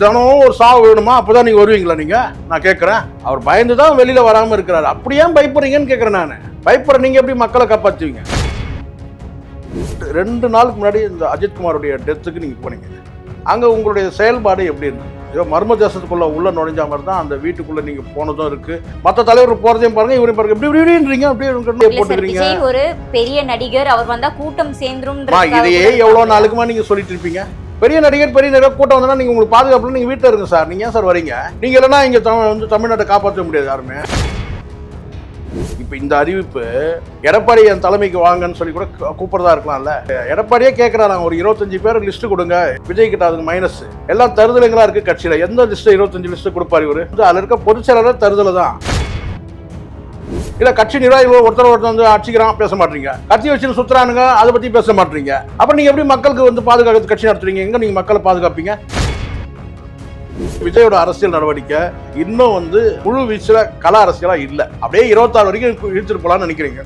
தினம் ஒரு சாவு வேணுமா? அப்போதான் நீங்கள் வருவீங்களா? நான் கேட்குறேன். அவர் பயந்து தான் வெளியில் வராமல் இருக்கிறாரு. அப்படி ஏன் பயப்படுறீங்கன்னு கேட்குறேன். நான் பயப்படுற நீங்கள் எப்படி மக்களை காப்பாற்றுவீங்க? 2 நாளுக்கு முன்னாடி இந்த அஜித்குமாருடைய டெத்துக்கு நீங்கள் போனீங்க. அங்கே உங்களுடைய செயல்பாடு எப்படி இருந்தது? ஏதோ மர்ம தேசத்துக்குள்ளே உள்ள நுழைஞ்ச மாதிரி தான் அந்த வீட்டுக்குள்ளே நீங்கள் போனதும் இருக்குது. மற்ற தலைவர் போகிறதையும் பாருங்கள், இவரையும் பாருங்கள். இப்படின்றீங்க, அப்படியே போட்டுக்கிறீங்க. ஒரு பெரிய நடிகர், அவர் வந்தால் கூட்டம் சேர்ந்துரும். இதையே எவ்வளோ நாளுக்குமா நீங்கள் சொல்லிட்டு இருப்பீங்க? பெரிய நடிகர் கூட்டம் வந்தா நீங்க உங்களுக்கு பாதுகாப்புல நீங்க வீட்டில் இருங்க சார். நீங்க ஏன் சார் வரீங்க? நீங்க இல்லைன்னா இங்க தமிழ்நாட்டை காப்பாற்ற முடியாது யாருமே. இப்ப இந்த அறிவிப்பு எடப்பாடி என் தலைமைக்கு வாங்கன்னு சொல்லி கூட கூப்பிடுறதா இருக்கலாம்ல. எடப்பாடியே கேட்கிறாங்க, ஒரு 25 பேர் லிஸ்ட் கொடுங்க, விஜய் கிட்ட அதுக்கு மைனஸ் எல்லாம் தருதலைங்களா இருக்கு கட்சியில. எந்த லிஸ்ட் 25 லிஸ்ட் கொடுப்பாரு இவரு? அதுல இருக்க பொதுச் செயலாளர் தருதலை தான். இல்ல கட்சி நிர்வாகிகள் ஒருத்தர் வந்து அடிச்சுக்கிறான், பேச மாட்டீங்க. கட்சி வச்சு சுத்துறானுங்க, அதை பத்தி பேச மாட்டீங்க. அப்ப நீங்க எப்படி மக்களுக்கு வந்து பாதுகாப்பு கட்சி நடத்துறீங்க? எங்க நீங்க மக்களை பாதுகாப்பீங்க? விஜயோட அரசியல் நடவடிக்கை இன்னும் வந்து முழு வீச்சுல கல அரசியலா இல்ல. அப்படியே 26 வரைக்கும் இழுத்துட்டு போலான்னு நினைக்கிறீங்க.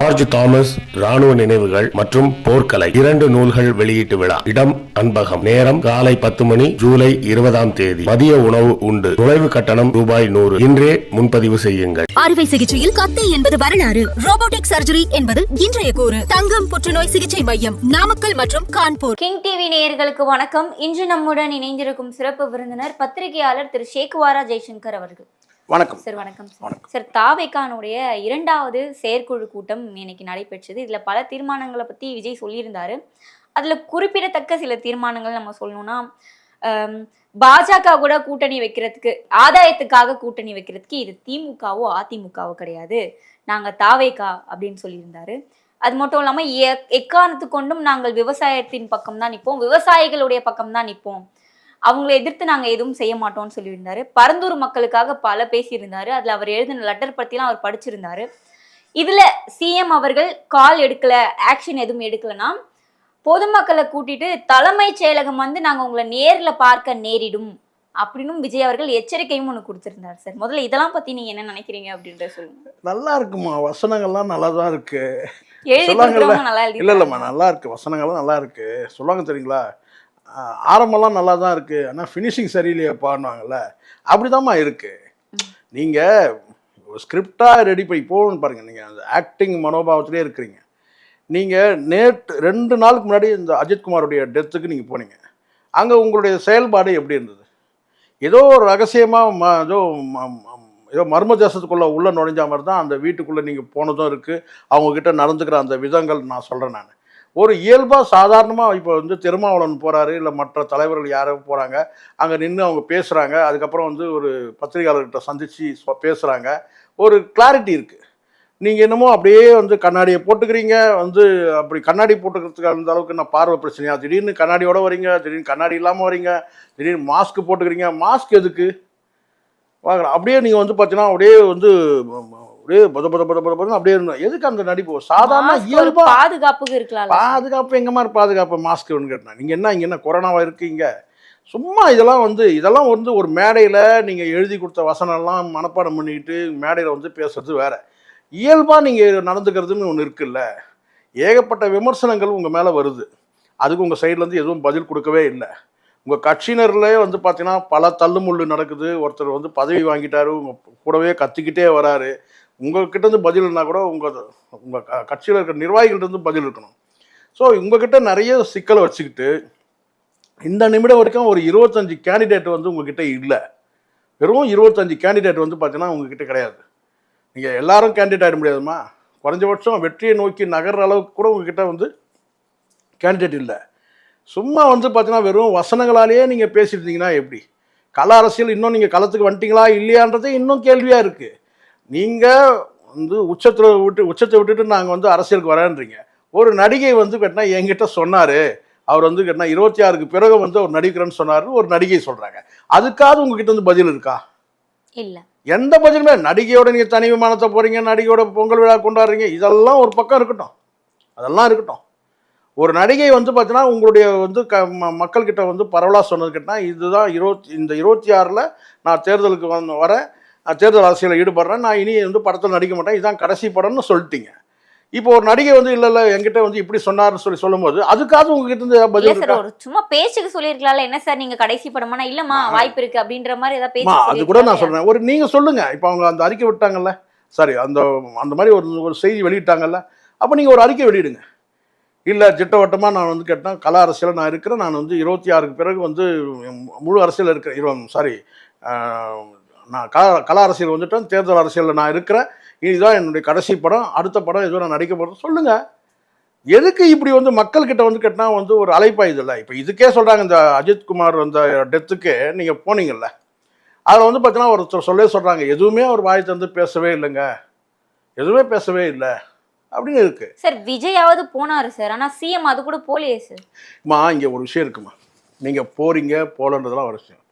ஜார்ஜ் தாமஸ் ராணுவ நினைவுகள் மற்றும் போர்க்கலை 2 நூல்கள் வெளியீட்டு விழா. இடம் அன்பகம். நேரம் காலை 10 மணி. ஜூலை 20ஆம் தேதி. மதிய உணவு உண்டு. நுழைவு கட்டணம் ₹100. இன்றே முன்பதிவு செய்யுங்கள். அறுவை சிகிச்சையில் கத்தி என்பது வரலாறு, ரோபோட்டிக் சர்ஜரி என்பது இன்றைய கூறு. தங்கம் புற்றுநோய் சிகிச்சை மையம், நாமக்கல் மற்றும் கான்பூர். கிங் டிவி நேயர்களுக்கு வணக்கம். இன்று நம்முடன் இணைந்திருக்கும் சிறப்பு விருந்தினர் பத்திரிகையாளர் திரு ஷேக்வாரா ஜெய்சங்கர் அவர்கள். வணக்கம் சார். வணக்கம் சார். தாவேகானுடைய 2வது செயற்குழு கூட்டம் இன்னைக்கு நடைபெற்றது. இதுல பல தீர்மானங்களை பத்தி விஜய் சொல்லியிருந்தாரு. அதுல குறிப்பிடத்தக்க சில தீர்மானங்கள் நம்ம சொல்லணும்னா, பாஜக கூட கூட்டணி வைக்கிறதுக்கு, ஆதாயத்துக்காக கூட்டணி வைக்கிறதுக்கு இது திமுகவோ அதிமுகவோ கிடையாது, நாங்க தாவேகா அப்படின்னு சொல்லியிருந்தாரு. அது மட்டும் இல்லாம எக்காரணத்து கொண்டும் நாங்கள் விவசாயத்தின் பக்கம் தான் நிற்போம், விவசாயிகளுடைய பக்கம் தான் நிற்போம், அவங்களை எதிர்த்து நாங்க எதுவும் செய்ய மாட்டோம்னு சொல்லியிருந்தாரு. பரந்தூர் மக்களுக்காக பல பேசியிருந்தாரு. அதுல அவர் எழுதின லெட்டர் பத்திலாம் அவர் படிச்சிருந்தாரு. இதுல சிஎம் அவர்கள் கால் எடுக்கல, ஆக்ஷன் எதுவும் எடுக்கலன்னா பொதுமக்களை கூட்டிட்டு தலைமைச் செயலகம் வந்து நாங்க உங்களை நேர்ல பார்க்க நேரிடும் அப்படின்னு விஜய் அவர்கள் எச்சரிக்கையும் ஒண்ணு கொடுத்திருந்தாரு. சார், முதல்ல இதெல்லாம் பத்தி நீங்க என்ன நினைக்கிறீங்க அப்படின்றத சொல்லுங்க. நல்லா இருக்குமா? வசனங்கள்லாம் நல்லா தான் இருக்கு. நல்லா இல்லம்மா, நல்லா இருக்கு. வசனங்கள்லாம் நல்லா இருக்கு. சொல்லுவாங்க தெரியுங்களா, ஆரம்பம்லாம் நல்லா தான் இருக்குது, ஆனால் ஃபினிஷிங் சரியில்லையே பாடுவாங்கல்ல, அப்படிதாம்மா இருக்குது. நீங்கள் ஸ்கிரிப்டாக ரெடி பண்ணி போகணும்னு பாருங்கள். நீங்கள் அந்த ஆக்டிங் மனோபாவத்திலே இருக்கிறீங்க. நீங்கள் 2 நாளுக்கு முன்னாடி இந்த அஜித்குமாருடைய டெத்துக்கு நீங்கள் போனீங்க. அங்கே உங்களுடைய செயல்பாடு எப்படி இருந்தது? ஏதோ ஒரு ரகசியமாக ஏதோ மர்ம தேசத்துக்குள்ளே உள்ள நுழைஞ்ச மாதிரி தான் அந்த வீட்டுக்குள்ளே நீங்கள் போனதும் இருக்குது. அவங்கக்கிட்ட நடந்துக்கிற அந்த விதங்கள் நான் சொல்கிறேன். நான் ஒரு இயல்பாக சாதாரணமாக இப்போ வந்து திருமாவளவன் போகிறாரு, இல்லை மற்ற தலைவர்கள் யாரோ போகிறாங்க, அங்கே நின்று அவங்க பேசுகிறாங்க. அதுக்கப்புறம் வந்து ஒரு பத்திரிகையாளர்கிட்ட சந்தித்து பேசுகிறாங்க. ஒரு கிளாரிட்டி இருக்குது. நீங்கள் என்னமோ அப்படியே வந்து கண்ணாடியை போட்டுக்கிறீங்க. வந்து அப்படி கண்ணாடி போட்டுக்கிறதுக்கு அந்த அளவுக்கு நான் பார்வை பிரச்சனையா? திடீர்னு கண்ணாடியோடு வரீங்க, திடீர்னு கண்ணாடி இல்லாமல் வரீங்க, திடீர்னு மாஸ்க் போட்டுக்கிறீங்க. மாஸ்க் எதுக்கு வாங்கலாம்? அப்படியே நீங்கள் வந்து பார்த்தீங்கன்னா அப்படியே வந்து அப்படியே அப்படியே இருந்தோம். எதுக்கு அந்த நடிப்பு? சாதாரண இயல்பா பாதுகாப்புக்கு இருக்கலாம். பாதுகாப்பு எங்க மாதிரி பாதுகாப்பு மாஸ்க்னு கேட்டேன். நீங்க என்ன இங்க என்ன கொரோனாவா இருக்கீங்க? சும்மா இதெல்லாம் வந்து ஒரு மேடையில் நீங்கள் எழுதி கொடுத்த வசனம்லாம் மனப்பாடம் பண்ணிக்கிட்டு மேடையில் வந்து பேசுறது வேற. இயல்பாக நீங்கள் நடந்துக்கிறதுன்னு ஒன்று இருக்குல்ல. ஏகப்பட்ட விமர்சனங்கள் உங்கள் மேலே வருது. அதுக்கு உங்கள் சைட்லேருந்து எதுவும் பதில் கொடுக்கவே இல்லை. உங்கள் கட்சியினர்லேயே வந்து பார்த்தீங்கன்னா பல தள்ளுமுள்ளு நடக்குது. ஒருத்தர் வந்து பதவி வாங்கிட்டாரு, உங்கள் கூடவே கத்திக்கிட்டே வராரு. உங்கள்கிட்டருந்து பதில் இருந்தால் கூட உங்கள் கட்சியில் இருக்கிற நிர்வாகிகள்கிட்டருந்து பதில் இருக்கணும். ஸோ உங்ககிட்ட நிறைய சிக்கலை வச்சுக்கிட்டு இந்த நிமிடம் வரைக்கும் ஒரு 25 கேண்டிடேட் வந்து உங்ககிட்ட இல்லை. வெறும் 25 கேண்டிடேட் வந்து பார்த்தீங்கன்னா உங்ககிட்ட கிடையாது. நீங்கள் எல்லாரும் கேண்டிடேட் ஆகிட முடியாதுமா. குறைஞ்சபட்சம் வெற்றியை நோக்கி நகர்ற அளவுக்கு கூட உங்ககிட்ட வந்து கேண்டிடேட் இல்லை. சும்மா வந்து பார்த்தீங்கன்னா வெறும் வசனங்களாலேயே நீங்கள் பேசிட்டு இருந்தீங்கன்னா எப்படி? கள அரசியல் இன்னும் நீங்கள் களத்துக்கு வந்துட்டீங்களா இல்லையான்றதே இன்னும் கேள்வியாக இருக்குது. நீங்கள் வந்து உச்சத்தை விட்டுட்டு நாங்கள் வந்து அரசியலுக்கு வரேன்றீங்க. ஒரு நடிகை வந்து கேட்டினா என்கிட்ட சொன்னார், அவர் வந்து கேட்டினா 26க்கு பிறகு வந்து அவர் நடிக்கிறேன்னு சொன்னார், ஒரு நடிகை சொல்கிறாங்க. அதுக்காவது உங்ககிட்ட வந்து பதில் இருக்கா? இல்லை, எந்த பதிலுமே. நடிகையோட நீங்கள் தனி விமானத்தை போகிறீங்க, நடிகையோட பொங்கல் விழா கொண்டாடுறீங்க, இதெல்லாம் ஒரு பக்கம் இருக்கட்டும், அதெல்லாம் இருக்கட்டும். ஒரு நடிகை வந்து பார்த்தீங்கன்னா உங்களுடைய வந்து மக்கள்கிட்ட வந்து பரவலாக சொன்னது கேட்டால் இதுதான் இந்த 26ல் நான் தேர்தலுக்கு வரேன், தேர்தல் அரசியலில் ஈடுபடுறேன், நான் இனி வந்து படத்தில் நடிக்க மாட்டேன், இதுதான் கடைசி படம்னு சொல்லிட்டீங்க. இப்போ ஒரு நடிகை வந்து இல்ல என்கிட்ட வந்து இப்படி சொன்னாருன்னு சொல்லும்போது அதுக்காக உங்ககிட்ட இருந்து இல்ல பதில் சார், இருக்கா? ஒரு சும்மா பேச்சுக்கு சொல்லிருக்கலாம்ல, என்ன சார் நீங்க கடைசி படமானா இல்லம்மா வாய்ப்பு இருக்கு அப்படின்ற மாதிரி ஏதாவது அம்மா, பேச்சு அது கூட நான் சொல்லிருக்கலாம்ல. சொல்றேன். ஒரு நீங்க சொல்லுங்க. இப்போ அவங்க அந்த அறிக்கை விட்டாங்கல்ல, சாரி அந்த அந்த மாதிரி ஒரு செய்தி வெளியிட்டாங்கல்ல, அப்ப நீங்க ஒரு அறிக்கை வெளியிடுங்க. இல்ல திட்டவட்டமா நான் வந்து கேட்டேன், கலா அரசியல நான் இருக்கிறேன். நான் வந்து 26க்கு பிறகு வந்து முழு அரசியல் இருக்கிறேன். சாரி, நான் கலா அரசியல் வந்துட்டேன். தேர்தல் அரசியல்ல நான் இருக்கிறேன். இதுதான் என்னுடைய கடைசி படம். அடுத்த படம் எதுவும் நான் நடிக்க போறேன் சொல்லுங்க. எதுக்கு இப்படி வந்து மக்கள் கிட்ட வந்து கேட்டா வந்து ஒரு அலைப்பாயுதுல்ல. இப்போ இதுக்கே சொல்றாங்க, இந்த அஜித்குமார் அந்த டெத்துக்கு நீங்க போனீங்கல்ல, அதில் வந்து பார்த்தீங்கன்னா ஒருத்தர் சொல்றாங்க, எதுவுமே அவர் வாய் திறந்து பேசவே இல்லைங்க, எதுவுமே பேசவே இல்லை அப்படின்னு இருக்கு. சார் விஜயாவது போனாரு சார், ஆனா சிஎம் அது கூட போலையே சார். அம்மா, இங்கே ஒரு விஷயம் இருக்குமா, நீங்கள் போறீங்க போகலன்றதெல்லாம் ஒரு விஷயம்.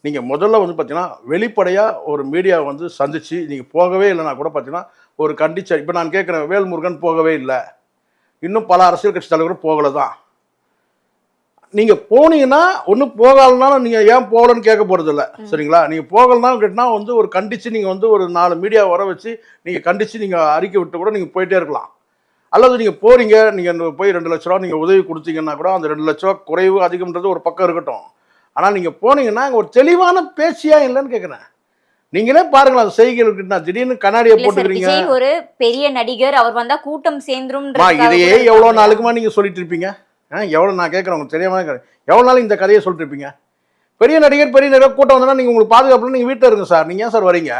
நீங்கள் முதல்ல வந்து பார்த்தீங்கன்னா வெளிப்படையாக ஒரு மீடியாவை வந்து சந்திச்சு நீங்கள் போகவே இல்லைன்னா கூட பார்த்தீங்கன்னா ஒரு கண்டிச்ச. இப்போ நான் கேட்குறேன், வேல்முருகன் போகவே இல்லை, இன்னும் பல அரசியல் கட்சி தலைவரும் போகலை தான். நீங்கள் போனீங்கன்னா ஒன்றும் போகலனாலும் நீங்கள் ஏன் போகலன்னு கேட்க போகிறது இல்லை, சரிங்களா? நீங்கள் போகலனாலும் கேட்டினா வந்து ஒரு கண்டித்து நீங்கள் வந்து ஒரு 4 மீடியா வர வச்சு நீங்கள் கண்டித்து நீங்கள் அறிக்கை விட்டு கூட நீங்கள் போயிட்டே இருக்கலாம். அல்லது நீங்கள் போகிறீங்க, நீங்கள் போய் 2 லட்ச ரூபா நீங்கள் உதவி கொடுத்தீங்கன்னா கூட அந்த 2 லட்ச ரூபா குறைவு அதிகம்ன்றது ஒரு பக்கம் இருக்கட்டும். ஆனால் நீங்கள் போனீங்கன்னா ஒரு தெளிவான பேச்சியா இல்லைன்னு கேட்குறேன். நீங்களே பாருங்களேன் அந்த செய்திகளுக்கு, நான் திடீர்னு கண்ணாடியை இல்ல சார், போட்டுக்கிறீங்க. விஜய் ஒரு பெரிய நடிகர், அவர் வந்தா கூட்டம் சேர்ந்துரும். இதையே எவ்வளோ நாளுக்குமா நீங்கள் சொல்லிட்டு இருப்பீங்க? எவ்வளோ, நான் கேட்குறேன் உங்களுக்கு தெரியாம எவ்வளோ நாள் இந்த கதையை சொல்லிட்டு இருப்பீங்க? பெரிய நடிகர் கூட்டம் வந்தோன்னா நீங்கள் உங்களுக்கு பாதுகாப்புல நீங்கள் வீட்டில் இருங்க சார், நீங்கள் ஏன் சார் வரீங்க?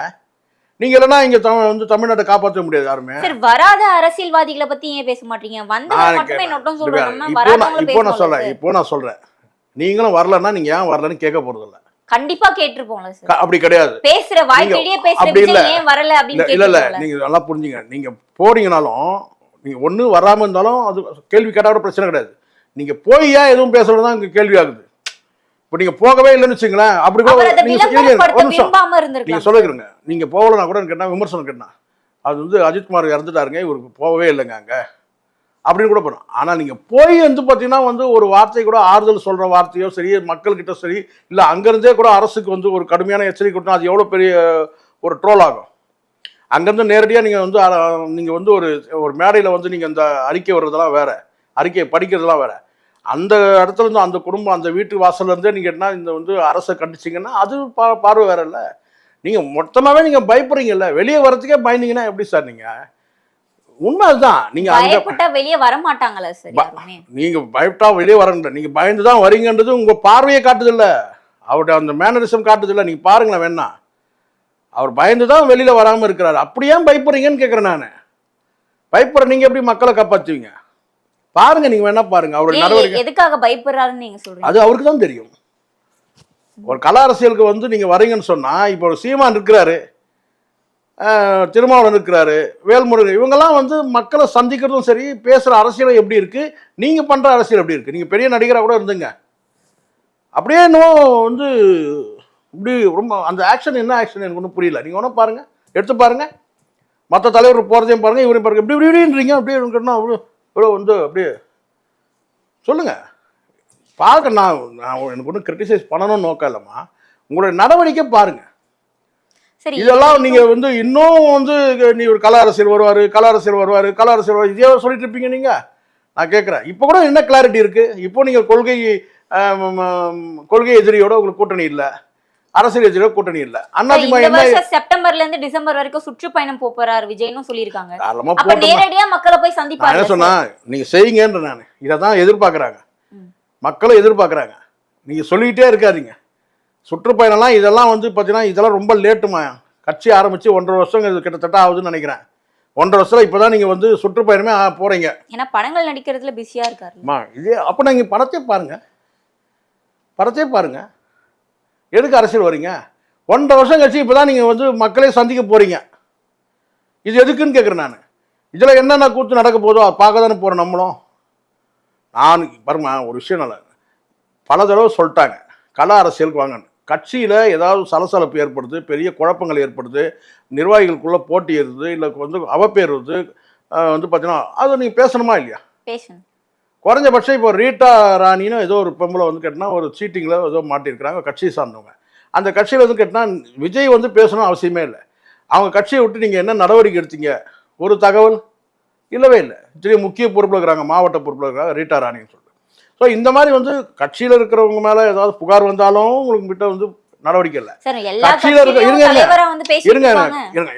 நீங்கள் இல்லைன்னா இங்கே வந்து தமிழ்நாட்டை காப்பாற்ற முடியாது யாருமே. சார் வராத அரசியல்வாதிகளை பத்தி ஏன் பேச மாட்டீங்க? வந்தவங்க மட்டுமே நோட்டம் சொல்றோம், வராதவங்கள பேசணும். இப்போ நான் சொல்றேன், நீங்களும் வரலன்னா நீங்க ஏன் வரலன்னு கேட்க போறது இல்ல. கண்டிப்பா கேட்டிருப்போம்ல சார். அப்படி கிடையாது. பேசுற வாய்க்கிலேயே பேசுற விஜய் ஏன் வரல அப்படின்னு இல்ல இல்ல, கேட்டிருக்கோம்ல. நீங்க நல்லா புரிஞ்சுங்க. நீங்க போறீங்கனாலும் நீங்க ஒண்ணு வராம இருந்தாலும் அது கேள்வி கேட்டா கூட பிரச்சனை கிடையாது. நீங்க போய் ஏன் எதுவும் பேசுறதுதான் இங்க கேள்வி ஆகுது. இப்போ நீங்க போகவே இல்லைன்னு வச்சுங்களேன், அப்படி கூட நீங்க சொல்லிக்கிறீங்க. நீங்க போகலன்னா கூட கேட்டா விமர்சனம் கேட்டா அது வந்து அஜித்குமார் இறந்துட்டாருங்க, இவருக்கு போகவே இல்லைங்க அங்க அப்படின்னு கூட போனோம். ஆனால் நீங்கள் போய் வந்து பார்த்தீங்கன்னா வந்து ஒரு வார்த்தை கூட ஆறுதல் சொல்கிற வார்த்தையோ சரி, மக்கள்கிட்ட சரி, இல்லை அங்கேருந்தே கூட அரசுக்கு வந்து ஒரு கடுமையான எச்சரிக்கை கொடுத்தா அது எவ்வளோ பெரிய ஒரு ட்ரோல் ஆகும். அங்கேருந்து நேரடியாக நீங்கள் வந்து ஒரு மேடையில் வந்து நீங்கள் அந்த அறிக்கை வர்றதெல்லாம் வேறு, அறிக்கையை படிக்கிறதுலாம் வேறு. அந்த இடத்துல இருந்து அந்த குடும்பம் அந்த வீட்டு வாசல்லேருந்தே நீங்கள் என்ன இந்த வந்து அரசை கண்டிச்சிங்கன்னா அது பார்வை வேற இல்லை. நீங்கள் மொத்தமாகவே நீங்கள் பயப்படுறீங்கல்ல, வெளியே வர்றதுக்கே பயந்தீங்கன்னா எப்படி சார்? நீங்கள் உண்மை அதுதான். நீங்க பயப்பட்டா வெளியே வர மாட்டாங்களா சார் யாருமே? நீங்க பயப்பட்டா வெளியே வரங்க, நீங்க பயந்து தான் வரீங்கன்றது உங்க பார்வையை காட்டுது இல்ல, அவருடைய அந்த மேனரிசம் காட்டுது இல்ல. நீங்க பாருங்களேன் வேணா, அவர் பயந்து தான் வெளியில வராம இருக்கிறாரு. அப்படியே பயப்படுறீங்கன்னு கேட்கறேன் நானு. பயப்படுற நீங்க எப்படி மக்களை காப்பாத்துவீங்க? பாருங்க, நீங்க வேணா பாருங்க அவருடைய நடவடிக்கை. எதுக்காக பயப்படுறாருன்னு நீங்க சொல்றீங்க? அது அவருக்கு தான் தெரியும். ஒரு கலா அரசியலுக்கு வந்து நீங்க வரீங்கன்னு சொன்னா, இப்போ ஒரு சீமான் இருக்கிறாரு, திருமாவளவன் இருக்கிறாரு, வேல்முருகன், இவங்கெல்லாம் வந்து மக்களை சந்திக்கிறதும் சரி, பேசுகிற அரசியலும் எப்படி இருக்கு, நீங்கள் பண்ணுற அரசியல் எப்படி இருக்கு? நீங்கள் பெரிய நடிகராக கூட இருந்துங்க, அப்படியே இன்னும் வந்து இப்படி ரொம்ப அந்த ஆக்ஷன் என்ன ஆக்ஷன் எனக்கு ஒன்றும் புரியல. நீங்கள் ஒன்றும் பாருங்கள், எடுத்து பாருங்கள், மற்ற தலைவர் போகிறதையும் பாருங்கள், இவரையும் பாருங்கள், இப்படி இப்படின்றீங்க. அப்படியே இவ்வளோ வந்து அப்படியே சொல்லுங்கள். பார்க்க நான் எனக்கு ஒன்றும் கிரிட்டிசைஸ் பண்ணணும்னு நோக்கம் இல்லைம்மா, உங்களுடைய நடவடிக்கை பாருங்கள். இதெல்லாம் நீங்க வந்து இன்னும் வந்து நீ ஒரு கலா அரசியல் வருவாரு, இதே சொல்லிட்டு இருப்பீங்க நீங்க. நான் கேட்கிறேன், இப்போ கூட என்ன கிளாரிட்டி இருக்கு? இப்போ நீங்க கொள்கை எதிரியோட உங்களுக்கு கூட்டணி இல்ல, அரசியல் எதிரியோட கூட்டணி இல்ல. அதிமுக செப்டம்பர்ல இருந்து டிசம்பர் வரைக்கும் சுற்றுப்பயணம் போறாரு விஜய்னு சொல்லியிருக்காங்க. அப்ப நேரடியா மக்களை போய் சந்திப்பாரு. என்ன சொன்னா நீங்க செய்யுங்கன்ற, நான் இதான் எதிர்பார்க்கறாங்க, மக்களும் எதிர்பார்க்கறாங்க. நீங்க சொல்லிக்கிட்டே இருக்காதீங்க. சுற்றுப்பயணம்லாம் இதெல்லாம் வந்து பார்த்தீங்கன்னா இதெல்லாம் ரொம்ப லேட்டுமா. கட்சி ஆரம்பித்து 1.5 வருஷம் கிட்டத்தட்ட ஆகுதுன்னு நினைக்கிறேன். 1.5 வருஷம் இப்போ தான் நீங்கள் வந்து சுற்றுப்பயணமே போகிறீங்க. ஏன்னா படங்கள் நடிக்கிறதுல பிஸியாக இருக்காருமா. இதே அப்போ நீங்கள் படத்தை பாருங்கள், எதுக்கு அரசியல் வரீங்க? 1.5 வருஷம் கழிச்சு இப்போ தான் நீங்கள் வந்து மக்களே சந்திக்க போகிறீங்க. இது எதுக்குன்னு கேட்குறேன் நான். இதில் என்னென்ன கூத்து நடக்க போதோ அதை பார்க்க தானே போகிறேன் நம்மளும். நான் பாருங்க, ஒரு விஷயம் நல்ல பல தடவை சொல்லிட்டாங்க, கலா அரசியலுக்கு வாங்க. கட்சியில் ஏதாவது சலசலப்பு ஏற்படுது, பெரிய குழப்பங்கள் ஏற்படுது, நிர்வாகிகளுக்குள்ளே போட்டி ஏறுது, இல்லை வந்து அவப்பேர் வருது வந்து பார்த்தீங்கன்னா அது நீங்கள் பேசணுமா இல்லையா? பேசணும். குறைஞ்சபட்சம் இப்போ ரீட்டா ராணின்னு ஏதோ ஒரு பொம்பளை வந்து கேட்டினா ஒரு சீட்டிங்கில் ஏதோ மாட்டியிருக்கிறாங்க, கட்சியை சார்ந்தவங்க. அந்த கட்சியில் வந்து கேட்டினா விஜய் வந்து பேசணும் அவசியமே இல்லை. அவங்க கட்சியை விட்டு நீங்கள் என்ன நடவடிக்கை எடுத்தீங்க? ஒரு தகவல் இல்லவே இல்லை. திடீர் முக்கிய பொறுப்பில் இருக்கிறாங்க, மாவட்ட பொறுப்பில் இருக்கிறாங்க, ரீட்டா ராணின்னு சொல்லிட்டு. ஸோ இந்த மாதிரி வந்து கட்சியில் இருக்கிறவங்க மேலே ஏதாவது புகார் வந்தாலும் உங்களுக்கு கிட்ட வந்து நடவடிக்கை இல்லை. கட்சியில் இருங்க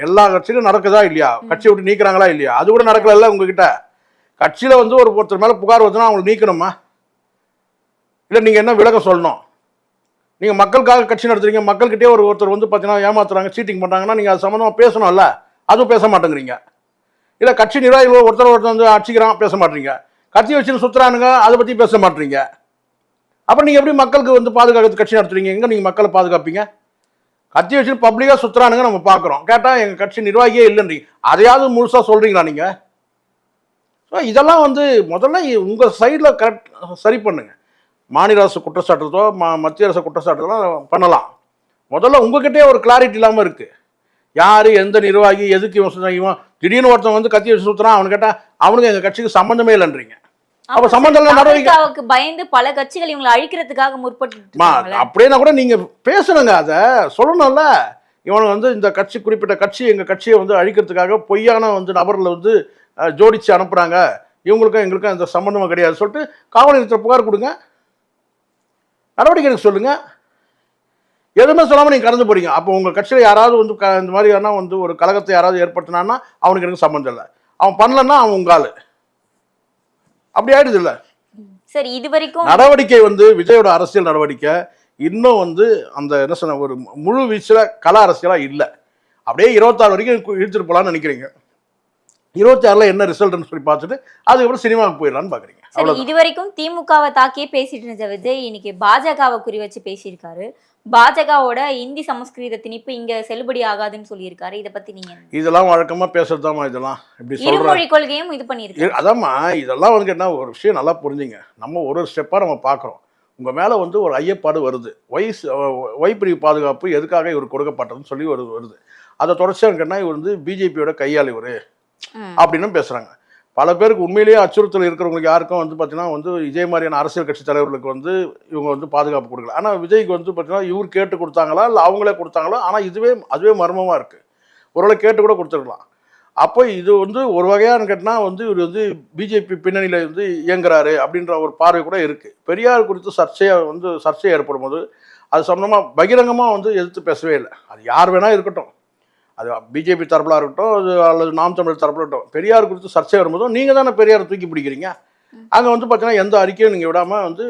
எல்லா கட்சியிலும் நடக்குதா இல்லையா, கட்சியை விட்டு நீக்கிறாங்களா இல்லையா, அது கூட நடக்கல உங்ககிட்ட. கட்சியில் வந்து ஒருத்தர் மேலே புகார் வந்துன்னா அவங்களை நீக்கணுமா இல்லை நீங்கள் என்ன விளக்கம் சொல்லணும்? நீங்கள் மக்களுக்காக கட்சி நடத்துறீங்க, மக்கள்கிட்டே ஒருத்தர் வந்து பார்த்தீங்கன்னா ஏமாத்துறாங்க, சீட்டிங் பண்ணுறாங்கன்னா நீங்கள் அது சம்மந்தமாக பேசணும்ல, அதுவும் பேச மாட்டேங்கிறீங்க. இல்லை கட்சி நிர்வாகிகள் ஒருத்தர் வந்து அடிச்சுக்கிறான், பேச மாட்டீங்க. கட்சி வச்சுன்னு சுற்றுறானுங்க, அதை பற்றி பேச மாட்டீங்க. அப்புறம் நீங்கள் எப்படி மக்களுக்கு வந்து பாதுகாக்கிறது கட்சி நடத்துறீங்க? எங்கே நீங்கள் மக்களை பாதுகாப்பீங்க? கட்சி வச்சுன்னு பப்ளிக்காக சுற்றுறானுங்க நம்ம பார்க்குறோம். கேட்டால் எங்கள் கட்சி நிர்வாகியே இல்லைன்றீங்க. அதையாவது முழுசாக சொல்கிறீங்களா நீங்கள்? ஸோ இதெல்லாம் வந்து முதல்ல உங்கள் சைடில் கரெக்ட் சரி பண்ணுங்கள். மாநில அரசு குற்றச்சாட்டுறதோ மத்திய அரசு குற்றச்சாட்டுறதோ பண்ணலாம். முதல்ல உங்ககிட்டே ஒரு கிளாரிட்டி இல்லாமல் இருக்குது. யார் எந்த நிர்வாகி எதுக்கு இவன் திடீர்னு ஒருத்தன் வந்து கத்தி வச்சு சுற்றுறான், அவனு கேட்டால் அவனுக்கு எங்கள் கட்சிக்கு சம்மந்தமே இல்லைன்றீங்க. அப்போ சம்மந்தம் நடவடிக்கை பயந்து பல கட்சிகள் இவங்களை அழிக்கிறதுக்காக முற்பட்டு அப்படின்னா கூட நீங்கள் பேசணுங்க, அதை சொல்லணும்ல. இவன் வந்து இந்த கட்சி குறிப்பிட்ட கட்சி எங்கள் கட்சியை வந்து அழிக்கிறதுக்காக பொய்யான வந்து நபரில் வந்து ஜோடிச்சு அனுப்புகிறாங்க, இவங்களுக்கும் எங்களுக்கும் அந்த சம்மந்தமாக கிடையாது சொல்லிட்டு காவல் நிலையத்தில் புகார் கொடுங்க, நடவடிக்கை எடுக்க சொல்லுங்கள். எதுவுமே சொல்லாமல் நீங்கள் கடந்து போறீங்க. அப்போ உங்கள் கட்சியில் யாராவது வந்து இந்த மாதிரியான வந்து ஒரு கழகத்தை யாராவது ஏற்படுத்தினான்னா அவனுக்கு எனக்கு சம்மந்தம் இல்லை, அவன் பண்ணலன்னா அவன் உங்கால், அப்படி ஆயிடுது இல்லை. சரி, இது வரைக்கும் நடவடிக்கை வந்து விஜயோட அரசியல் நடவடிக்கை இன்னும் வந்து அந்த என்ன சொன்ன ஒரு முழு வீச்சில் கல அரசியலாக இல்லை. அப்படியே 26 வரைக்கும் இழுத்துட்டு போகலான்னு நினைக்கிறீங்க. 26ல் என்ன ரிசல்ட்னு சொல்லி பார்த்துட்டு அதுக்கப்புறம் சினிமாவுக்கு போயிடலான்னு பார்க்குறீங்க. இது வரைக்கும் திமுகவை தாக்கியே பேசிட்டு இருந்த விஜய் இன்னைக்கு பாஜகவை குறி வச்சு பேசியிருக்காரு. பாஜகவோட இந்தி சமஸ்கிருத திணிப்பு இங்க செல்லுபடி ஆகாதுன்னு சொல்லியிருக்காரு. இதை பத்தி நீங்க இதெல்லாம் வழக்கமா பேசுறதாமா? இதெல்லாம் இப்படி இருமொழி கொள்கையும் இது பண்ணிருக்கு. அதாம்மா, இதெல்லாம் வந்து என்ன ஒரு விஷயம் நல்லா புரிஞ்சுங்க. நம்ம ஒரு ஸ்டெப்பா நம்ம பார்க்குறோம். உங்க மேல வந்து ஒரு ஐயப்பாடு வருது, பிரிவு பாதுகாப்பு எதுக்காக இவர் கொடுக்கப்பட்டதுன்னு சொல்லி வருது. அதை தொடர்ச்சியா இவர் வந்து பிஜேபியோட கையாளி இவரு அப்படின்னு பேசுறாங்க. பல பேருக்கு உண்மையிலேயே அச்சுறுத்தல் இருக்கிறவங்களுக்கு யாருக்கும் வந்து பார்த்தீங்கன்னா வந்து இதே மாதிரியான அரசியல் கட்சி தலைவர்களுக்கு வந்து இவங்க வந்து பாதுகாப்பு கொடுக்கல. ஆனால் விஜய்க்கு வந்து பார்த்தீங்கன்னா இவர் கேட்டு கொடுத்தாங்களா இல்லை அவங்களே கொடுத்தாங்களா? ஆனால் அதுவே மர்மமாக இருக்குது. ஒருவேளை கேட்டு கூட கொடுத்துருக்கலாம். அப்போ இது வந்து ஒரு வகையான கேட்டால் வந்து இவர் வந்து பிஜேபி பின்னணியில் வந்து இயங்குறாரு அப்படின்ற ஒரு பார்வை கூட இருக்குது. பெரியார் குறித்து சர்ச்சை ஏற்படும் போது அது சம்பந்தமாக பகிரங்கமாக வந்து எதிர்த்து பேசவே இல்லை. அது யார் வேணால் இருக்கட்டும், அது பிஜேபி தரப்பில் இருக்கட்டும், அது அல்லது நாம் தமிழ் தரப்பில் இருக்கட்டும், பெரியார் குறித்து சர்ச்சை வரும்போதும் நீங்கள் தானே பெரியாரை தூக்கி பிடிக்கிறீங்க. அங்கே வந்து பார்த்தீங்கன்னா எந்த அறிக்கையும் நீங்கள் விடாமல் வந்து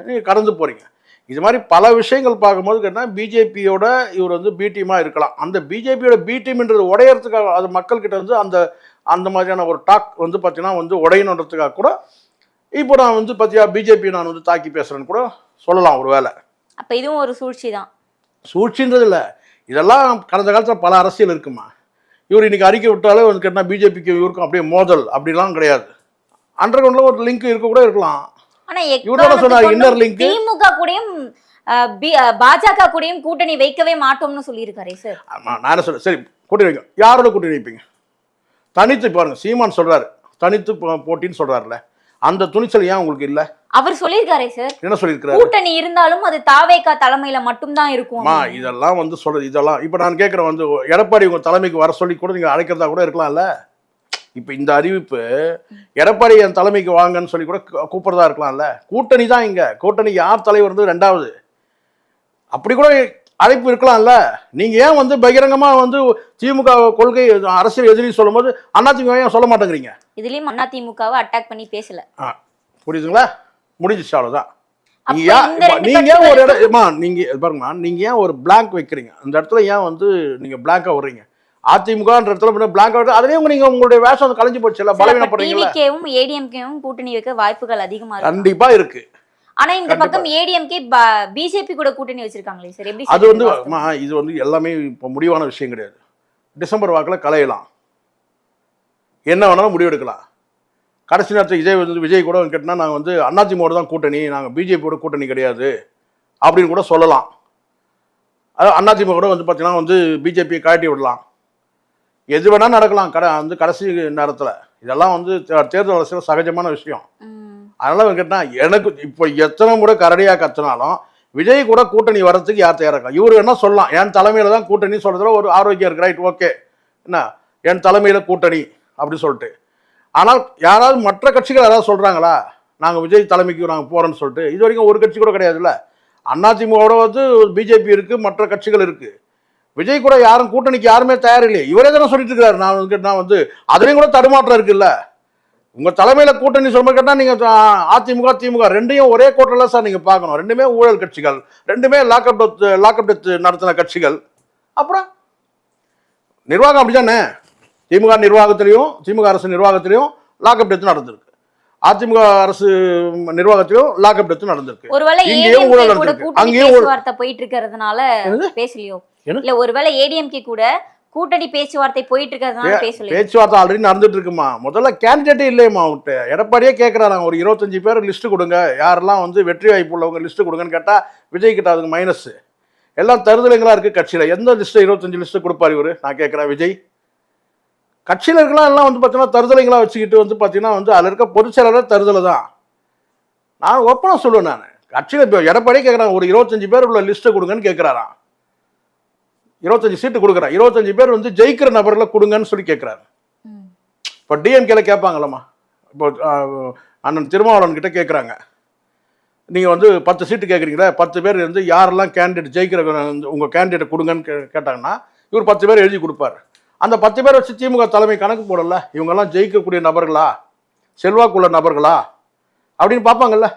நீங்கள் கடந்து போகிறீங்க. இது மாதிரி பல விஷயங்கள் பார்க்கும்போது கேட்டால் பிஜேபியோட இவர் வந்து பி டீமாக இருக்கலாம். அந்த பிஜேபியோட பி டீம்ன்றது உடையறதுக்காக அது மக்கள்கிட்ட வந்து அந்த மாதிரியான ஒரு டாக் வந்து பார்த்தீங்கன்னா வந்து உடையணுன்றதுக்காக கூட இப்போ நான் வந்து பார்த்தியா பிஜேபி நான் வந்து தாக்கி பேசுகிறேன்னு கூட சொல்லலாம் ஒரு வேளை. அப்போ இதுவும் ஒரு சூழ்ச்சி தான். சூழ்ச்சின்றது இல்லை, இதெல்லாம் கடந்த காலத்தில் பல அரசியல் இருக்குமா. இவர் இன்னைக்கு அறிக்கை விட்டாலே வந்து கேட்டால் பிஜேபிக்கு இவருக்கும் அப்படியே மோதல் அப்படிலாம் கிடையாது. அண்டர் கிரவுண்ட்ல ஒரு லிங்க் இருக்க கூட இருக்கலாம். இவரோட சொன்னார் இன்னர் லிங்க். திமுக கூடயும் பாஜக கூடயும் கூட்டணி வைக்கவே மாட்டோம்னு சொல்லியிருக்காரு சார். நான் என்ன சொல்றேன், சரி கூட்டணி வைக்கும், யாரோட கூட்டணி வைப்பீங்க? தனித்து பாருங்க, சீமான் சொல்றாரு தனித்து போட்டின்னு சொல்றாருல, அந்த துணிச்சல் ஏன் உங்களுக்கு இல்ல? அவர் சொல்லியிருக்காரே சார். என்ன சொல்லியிருக்காரு? கூட்டணி இருந்தாலும் அது தாவேகா தலைமையில மட்டும் தான் இருக்கும். இதெல்லாம் வந்து சொல்றது இதெல்லாம் இப்ப நான் கேட்கிறேன் வந்து எடப்பாடி உங்க தலைமைக்கு வர சொல்லி கூட நீங்க அழைக்கிறதா கூட இருக்கலாம்ல. இப்ப இந்த அறிவிப்பு எடப்பாடி என் தலைமைக்கு வாங்கன்னு சொல்லி கூட கூப்பிடுறதா இருக்கலாம்ல. கூட்டணி தான் இங்க, கூட்டணி யார் தலைவர் வந்து ரெண்டாவது, அப்படி கூட அழைப்பு இருக்கலாம்ல. நீங்க ஏன் வந்து பகிரங்கமா வந்து திமுக கொள்கை அரசியல் எதிரி சொல்லும் போது அதிமுக ஏன் சொல்ல மாட்டேங்கிறீங்க? இதுலயும் அதிமுகவை அட்டாக் பண்ணி பேசல. புரியுதுங்களா? முடிஞ்சிச்சு, அவ்வளவுதான். நீங்க ஏன் ஒரு இடமா நீங்க பாருங்கம்மா, நீங்க ஏன் ஒரு பிளாங்க் வைக்கிறீங்க? அந்த இடத்துல ஏன் வந்து நீங்க பிளாங்கா வர்றீங்க? அதிமுகன்ற இடத்துல பிளாங்கா விட்டு அதுலயும் நீங்க உங்களுடைய வேஷம் வந்து கலைஞ்சு போச்சு. பலவீனப்படுறீங்களா? டிவிகேவும் ஏடிஎம்கேவும் கூட்டணி வைக்க வாய்ப்புகள் அதிகமா இருக்கு. கண்டிப்பா இருக்கு. ஆனா இந்த பக்கம் ஏடிஎம்கே பிஜேபி கூட கூட்டணி வச்சிருக்காங்களே சார், எப்படி? அது வந்து இது வந்து எல்லாமே இப்போ முடிவான விஷயம் கிடையாது. டிசம்பர் வாக்கில் கலையலாம், என்ன வேணாலும் முடிவெடுக்கலாம். கடைசி நேரத்தில் விஜய் கூட கேட்டால் நாங்கள் வந்து அதிமுக தான் கூட்டணி, நாங்கள் பிஜேபியோட கூட்டணி கிடையாது அப்படின்னு கூட சொல்லலாம். அது அதிமுக கூட வந்து பார்த்தீங்கன்னா வந்து பிஜேபியை காட்டி விடலாம், எது வேணால் நடக்கலாம் வந்து கடைசி நேரத்தில். இதெல்லாம் வந்து தேர்தல் அரசியல் சகஜமான விஷயம். அதனால கேட்டால் எனக்கு இப்போ எத்தனை முறை கரடியாக கத்தினாலும் விஜய் கூட கூட்டணி வர்றதுக்கு யார் தயாராக? இவர் என்ன சொல்லலாம், என் தலைமையில தான் கூட்டணி சொல்றதுல ஒரு ஆரோக்கியம் இருக்கு, ரைட், ஓகே, என்ன என் தலைமையில கூட்டணி அப்படி சொல்லிட்டு. ஆனால் யாராவது மற்ற கட்சிகள் யாராவது சொல்கிறாங்களா நாங்கள் விஜய் தலைமைக்கு நாங்கள் போகிறோன்னு சொல்லிட்டு? இது வரைக்கும் ஒரு கட்சி கூட கிடையாதுல்ல. அதிமுகவோட வந்து பிஜேபி இருக்குது, மற்ற கட்சிகள் இருக்குது. விஜய் கூட யாரும் கூட்டணிக்கு யாருமே தயார் இல்லையே. இவரே தானே சொல்லிட்டு இருக்கிறாரு. நான் வந்து அதுலேயும் கூட தடுமாற்றம் இருக்குல்ல. உங்கள் தலைமையில் கூட்டணி சொல்ல கேட்டால் நீங்கள் அதிமுக திமுக ரெண்டையும் ஒரே கோட்டில் சார் நீங்கள் பார்க்கணும். ரெண்டுமே ஊழல் கட்சிகள், ரெண்டுமே லாக்அப் டெத் நடத்தின கட்சிகள். அப்புறம் நிர்வாகம் அப்படிதானே. திமுக நிர்வாகத்திலையும் திமுக அரசு நிர்வாகத்திலையும் லாக்அப் டெத் நடந்திருக்கு. அதிமுக அரசு நிர்வாகத்திலும் லாக்அப் டெத் நடந்திருக்கு. ஒருவேளை இங்கேயும் ஊழல் நடந்திருக்கு. அங்கேயும் பேச்சுவார்த்தை போயிட்டு இருக்கிறதுனால பேசலையோ? இல்ல ஒருவேளை ஏடிஎம்கே கூட கூட்டணி பேச்சுவார்த்தை போயிட்டு இருக்கிறதுனால பேசலையோ? பேச்சுவார்த்தை ஆல்ரெடி நடந்துட்டு இருக்குமா. முதல்ல கேண்டிடேட்டே இல்லையம்மா அவங்ககிட்ட. எடப்பாடியே கேட்கறாங்க, ஒரு 25 பேர் லிஸ்ட் கொடுங்க, யாரெல்லாம் வந்து வெற்றி வாய்ப்பு உள்ளவங்க லிஸ்ட் கொடுங்கன்னு கேட்டா விஜய் கிட்ட அதுக்கு மைனஸ். எல்லாம் தருதலைங்களா இருக்கு கட்சியில. எந்த லிஸ்ட் 25 லிஸ்ட் கொடுப்பாரு இவரு? நான் கேட்கிறேன். விஜய் கட்சியில் இருக்கலாம் எல்லாம் வந்து பார்த்தீங்கன்னா தருதலைங்களா வச்சுக்கிட்டு வந்து பார்த்தீங்கன்னா வந்து அதில் இருக்க பொதுச் செயலாளர் தருதலை தான். நான் ஒப்பனா சொல்லுவேன். நான் கட்சியில் இப்போ எடப்பாடியே கேட்குறாங்க, ஒரு 25 பேர் உள்ள லிஸ்ட்டை கொடுங்கன்னு கேட்குறாராம். 25 சீட்டு கொடுக்குறான். 25 பேர் வந்து ஜெயிக்கிற நபர்களை கொடுங்கன்னு சொல்லி கேட்குறாரு. இப்போ டிஎம்கேல கேட்பாங்களம்மா. இப்போ அண்ணன் திருமாவளவன் கிட்ட கேட்குறாங்க, நீங்கள் வந்து 10 சீட்டு கேட்குறீங்களா, 10 பேர் வந்து யாரெல்லாம் கேண்டிடேட் ஜெயிக்கிற உங்கள் கேண்டிடேட் கொடுங்கன்னு கேட்டாங்கன்னா இவர் 10 பேர் எழுதி கொடுப்பார். அந்த 10 பேர் வச்சு திமுக தலைமை கணக்கு போடல, இவங்கெல்லாம் ஜெயிக்கக்கூடிய நபர்களா, செல்வாக்குள்ள நபர்களா அப்படின்னு பார்ப்பாங்கல்ல.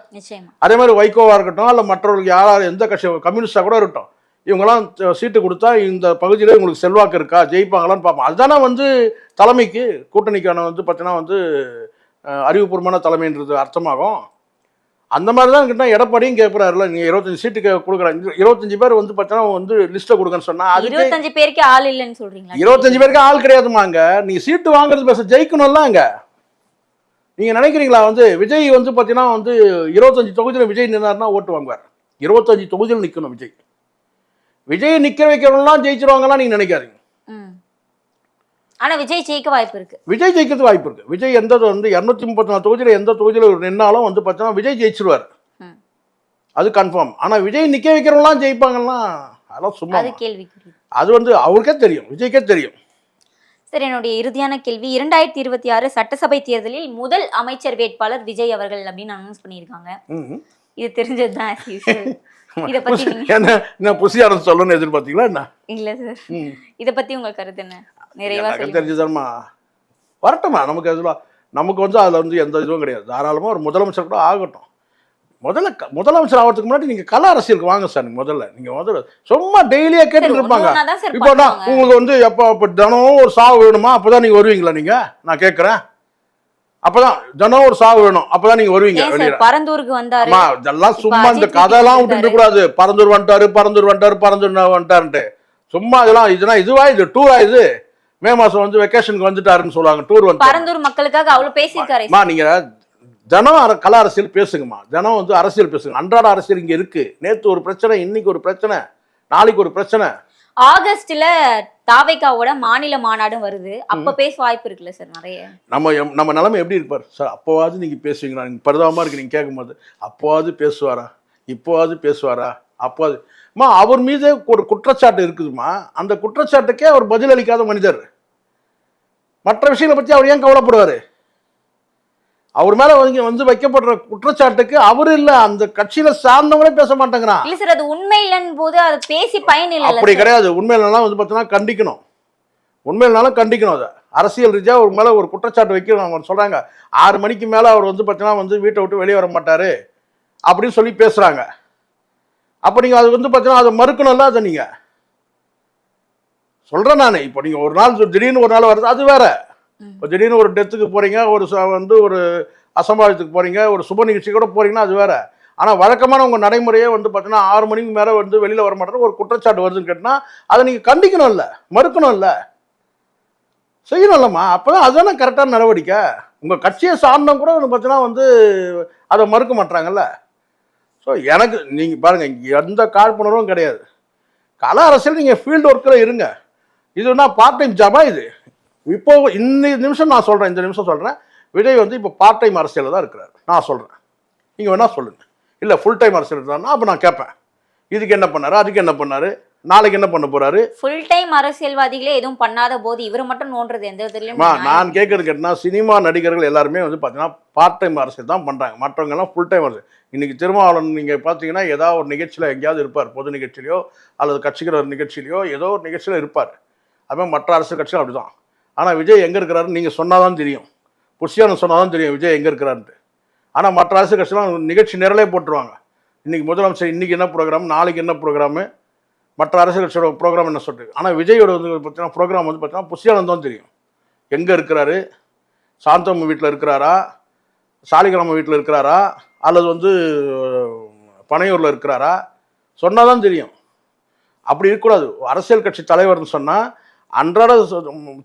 அதே மாதிரி வைகோவா இருக்கட்டும், இல்லை மற்றவர்களுக்கு யாராவது எந்த கட்சி கம்யூனிஸ்டா கூட இருக்கட்டும், இவங்கெல்லாம் சீட்டு கொடுத்தா இந்த பகுதியில் இவங்களுக்கு செல்வாக்கு இருக்கா, ஜெயிப்பாங்களான்னு பார்ப்போம். அதுதானே வந்து தலைமைக்கு கூட்டணிக்கான வந்து பார்த்தீங்கன்னா வந்து அறிவுபூர்வமான தலைமைன்றது அர்த்தமாகும். அந்த மாதிரி தான் கிட்ட எடப்பாடியும் கேட்குறாருல, நீங்க 25 சீட்டுக்கு கொடுக்குறாங்க, 25 பேர் வந்து பார்த்தீங்கன்னா வந்து லிஸ்ட்டை கொடுங்கன்னு சொன்னா 25 பேருக்கு ஆள் இல்லைன்னு சொல்றீங்களா? 25 பேருக்கு ஆள் கிடையாதுமாங்க. நீங்க சீட்டு வாங்குறது பேச ஜெயிக்கணும்ல. அங்க நீங்க நினைக்கிறீங்களா வந்து விஜய் வந்து பார்த்தீங்கன்னா வந்து 25 தொகுதியில் விஜய் நின்னாருன்னா ஓட்டு வாங்குவார். 25 தொகுதியில் நிற்கணும் விஜய். விஜய் நிற்க வைக்கிறவங்களாம் ஜெயிச்சிருவாங்கலாம் நீங்க நினைக்காதீங்க. ஆனா விஜய் ஜெயிக்க வாய்ப்பு இருக்கு. விஜய் ஜெயிக்கிறது வாய்ப்பு இருக்கு. விஜய் எந்த வந்து 234 தொகுதியில் எந்த தொகுதியில் நின்னாலும் வந்து பார்த்தீங்கன்னா விஜய் ஜெயிச்சிருவார், அது கன்ஃபார்ம். ஆனா விஜய் நிக்க வைக்கிறவங்களாம் ஜெயிப்பாங்கன்னா அதெல்லாம் சும்மா, அது கேள்விக்குரிய. அது வந்து அவருக்கே தெரியும், விஜய்க்கே தெரியும். சரி, என்னுடைய இறுதியான கேள்வி, 2026 சட்டசபை தேர்தலில் முதல் அமைச்சர் வேட்பாளர் விஜய் அவர்கள் அப்படின்னு அனௌன்ஸ் பண்ணியிருக்காங்க. இது தெரிஞ்சதுதான். இத பத்தி என்ன புசியாரம் சொல்லணும்னு எதிர்பார்த்தீங்களா என்ன? இல்ல சார், இத பத்தி உங்க கருத்து என்ன? நிறைவா தெரிஞ்சுதாம்மா வரட்டுமா. நமக்கு அதுல நமக்கு வந்து அதுல வந்து எந்த இதுவும் கிடையாது. தாராளமா ஒரு முதலமைச்சர் கூட ஆகட்டும். முதலமைச்சர் ஆகிறதுக்கு முன்னாடி நீங்க கல அரசியலுக்கு வாங்க சார். நீங்க சும்மா டெய்லியா கேட்டுட்டு இருப்பாங்க. இப்போ உங்களுக்கு வந்து எப்ப தினம் ஒரு சாவு வேணுமா, அப்பதான் நீங்க வருவீங்களா? நீங்க நான் கேட்கறேன், அப்பதான் தினம் ஒரு சாவு வேணும், அப்பதான் நீங்க வருவீங்க. பரந்தூருக்கு வந்தாரு, இதெல்லாம் சும்மா இந்த கதையெல்லாம் விட்டுட்டு கூடாது. பரந்தூர் வந்துட்டாருன்ட்டு சும்மா இதெல்லாம் இதுவா, இது டூரா? இது மே மாசம் வந்து வெக்கேஷனுக்கு வந்துட்டாருன்னு சொல்லுவாங்க, டூர் வந்து. பரந்தூர் மக்களுக்காக அவ்வளவு பேசியிருக்காரு. நீங்க தினம் கல அரசியல் பேசுங்கம்மா, தினம் வந்து அரசியல் பேசுங்க. அன்றாட அரசியல் இங்க இருக்கு. நேத்து ஒரு பிரச்சனை, இன்னைக்கு ஒரு பிரச்சனை, நாளைக்கு ஒரு பிரச்சனை. ஆகஸ்ட்ல தாவேகாவோட மாநில மாநாடு வருது, அப்ப பேச வாய்ப்பு இருக்குல்ல சார் நிறைய? நம்ம நிலைமை எப்படி இருப்பார் சார்? அப்போவாது நீங்க பேசுவீங்களா? நீங்க பரிதாபமா இருக்கு நீங்க கேட்கும்போது. அப்போவாது பேசுவாரா, இப்போவாது பேசுவாரா? அப்போது அவர் மீது ஒரு குற்றச்சாட்டு இருக்குதுமா. அந்த குற்றச்சாட்டுக்கே அவர் பதில் அளிக்காத மனிதர். மற்ற விஷயங்களை பத்தி அவர் ஏன் கவலைப்படுவாரு? அவர் மேல வந்து வைக்கப்படுற குற்றச்சாட்டுக்கு அவரு இல்ல, அந்த கட்சியில சார்ந்தவங்களே பேச மாட்டேங்கிறான். இல்ல சார், அது உண்மை இல்லைன்னு போது அது பேசி பயன் இல்ல. அப்படி கிடையாது. உண்மையிலாம் வந்து பார்த்தீங்கன்னா கண்டிக்கணும். உண்மையினாலும் கண்டிக்கணும். அதை அரசியல் ரீதியா ஒரு மேல ஒரு குற்றச்சாட்டு வைக்கணும். அவங்க சொல்றாங்க 6 மணிக்கு மேல அவர் வந்து பார்த்தீங்கன்னா வந்து வீட்டை விட்டு வெளியே வர மாட்டாரு அப்படின்னு சொல்லி பேசுறாங்க. அப்ப நீங்க அது வந்து பார்த்தீங்கன்னா அதை மறுக்கணும்ல. அதை நீங்க சொல்றேன் நான். இப்போ நீங்க ஒரு நாள் திடீர்னு ஒரு நாள் வருது, அது வேற. இப்போ திடீர்னு ஒரு டெத்துக்கு போறீங்க, ஒரு அசம்பாவிதத்துக்கு போறீங்க, ஒரு சுப நிகழ்ச்சி கூட போறீங்கன்னா அது வேற. ஆனா வழக்கமான உங்க நடைமுறையே வந்து பார்த்தீங்கன்னா 6 மணிக்கு மேல வந்து வெளியில வர மாட்டேன்னு ஒரு குற்றச்சாட்டு வருதுன்னு கேட்டா அதை நீங்க கண்டிக்கணும் இல்ல, மறுக்கணும் இல்ல, செய்யணும் இல்லம்மா. அப்பதான் அதுதானே கரெக்டான நடவடிக்கை. உங்க கட்சியை சார்ந்தவங்க கூட வந்து பார்த்தீங்கன்னா வந்து அதை மறுக்க மாட்டாங்கல்ல. ஸோ எனக்கு நீங்க பாருங்க, எந்த காழ்ப்புணர்வும் கிடையாது. கல அரசியல் நீங்க ஃபீல்டு ஒர்க்கில் இருங்க. இதுனா பார்ட் டைம் ஜாபா இது? இப்போ இந்த நிமிஷம் நான் சொல்றேன், இந்த நிமிஷம் சொல்றேன், விஜய் வந்து இப்போ பார்ட் டைம் அரசியலில் தான் இருக்கிறார். நான் சொல்றேன், நீங்க வேணா சொல்லுங்க. இல்லை ஃபுல் டைம் அரசியல் இருந்தாருன்னா அப்போ நான் கேட்பேன், இதுக்கு என்ன பண்ணாரு, அதுக்கு என்ன பண்ணாரு, நாளைக்கு என்ன பண்ண போறாரு? ஃபுல் டைம் அரசியல்வாதிகளே எதுவும் பண்ணாத போது இவர் மட்டும் நோன்றது எந்த விதத்துலயும் நான் கேட்கறது கேட்டா, சினிமா நடிகர்கள் எல்லாருமே வந்து பார்த்தீங்கன்னா பார்ட் டைம் அரசியல் தான் பண்றாங்க. மற்றவங்க எல்லாம் ஃபுல் டைம் அரசியல். இன்னைக்கு திருமாவளவன் நீங்க பார்த்தீங்கன்னா ஏதாவது ஒரு நிகழ்ச்சியில் எங்கேயாவது இருப்பார், பொது நிகழ்ச்சியிலையோ அல்லது கட்சிக்கிற நிகழ்ச்சியிலையோ ஏதோ ஒரு நிகழ்ச்சியில் இருப்பார். அதுமாதிரி மற்ற அரசியல் கட்சிகள் அப்படிதான். ஆனால் விஜய் எங்கே இருக்கிறாருன்னு நீங்கள் சொன்னாதான் தெரியும், புஷியானு சொன்னாதான் தெரியும் விஜய் எங்கே இருக்கிறாருன்ட்டு. ஆனால் மற்ற அரசியல் கட்சிலாம் நிகழ்ச்சி நிரலே போட்டுருவாங்க. இன்னைக்கு முதலமைச்சர் இன்னைக்கு என்ன ப்ரோக்ராம், நாளைக்கு என்ன ப்ரோக்ராமு, மற்ற அரசியல் கட்சியோட ப்ரோக்ராம் என்ன சொல்லிட்டு. ஆனால் விஜயோட வந்து பார்த்தீங்கன்னா ப்ரோக்ராம் வந்து பார்த்தீங்கன்னா புஷியானந்த் தான் தெரியும் எங்கே இருக்கிறாரு. சாந்தம் வீட்டில் இருக்கிறாரா, சாலிகிராம வீட்டில் இருக்கிறாரா, அல்லது வந்து பனையூரில் இருக்கிறாரா, சொன்னால் தான் தெரியும். அப்படி இருக்கக்கூடாது. அரசியல் கட்சி தலைவர்னு சொன்னால் அன்றாட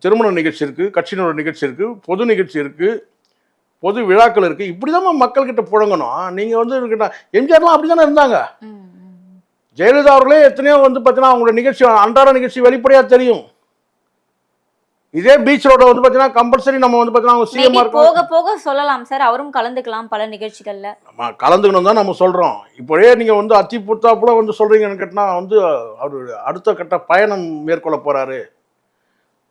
திருமண நிகழ்ச்சி இருக்குது, கட்சியினோட நிகழ்ச்சி இருக்குது, பொது நிகழ்ச்சி இருக்குது, பொது விழாக்கள் இருக்குது. இப்படி தான் மக்கள்கிட்ட புழங்கணும். நீங்கள் வந்து எம்ஜிஆர்லாம் அப்படி தானே இருந்தாங்க. ஜெயலலிதா அவர்களே எத்தனையோ வந்து பார்த்தீங்கன்னா அவங்களோட நிகழ்ச்சி அன்றாட நிகழ்ச்சி வெளிப்படையாக தெரியும். இதே பீச் ரோட வந்து பார்த்தீங்கன்னா கம்பல்சரி நம்ம வந்து பார்த்தீங்கன்னா சிஎம் போக போக சொல்லலாம் சார், அவரும் கலந்துக்கலாம் பல நிகழ்ச்சிகள்ல. நம்ம கலந்துக்கணும் தான் நம்ம சொல்கிறோம். இப்போயே நீங்கள் வந்து அத்தி புத்தாப்புல வந்து சொல்கிறீங்கன்னு கேட்டால் வந்து அவர் அடுத்த கட்ட பயணம் மேற்கொள்ள போகிறாரு.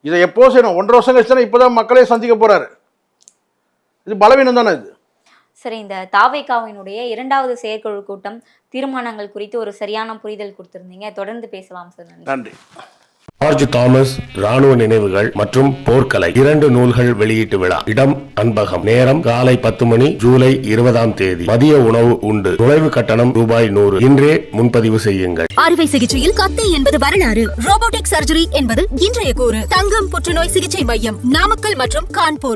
இதை எப்போ செய்யணும்? 1.5 வருஷம் கழிச்சுனா இப்போ தான் மக்களே சந்திக்க போகிறாரு. இது பலவீனம் தானே இது. சரி, இந்த தாவேகாவினுடைய 2வது செயற்குழு கூட்டம் தீர்மானங்கள் குறித்து ஒரு சரியான புரிதல் கொடுத்திருந்தீங்க. தொடர்ந்து பேசலாம் சார். நன்றி. ஜார்ஜ் தாமஸ் ராணுவ நினைவுகள் மற்றும் போர்க்கலை 2 நூல்கள் வெளியீட்டு விழா. இடம் அன்பகம். நேரம் காலை 10 மணி, ஜூலை 20ஆம் தேதி. மதிய உணவு உண்டு. நுழைவு கட்டணம் ரூபாய் 100. இன்றே முன்பதிவு செய்யுங்கள். அறுவை சிகிச்சையில் கத்தை என்பது வரலாறு, ரோபோட்டிக் சர்ஜரி என்பது இன்றைய கூறு. தங்கம் புற்றுநோய் சிகிச்சை மையம், நாமக்கல் மற்றும் கான்பூர்.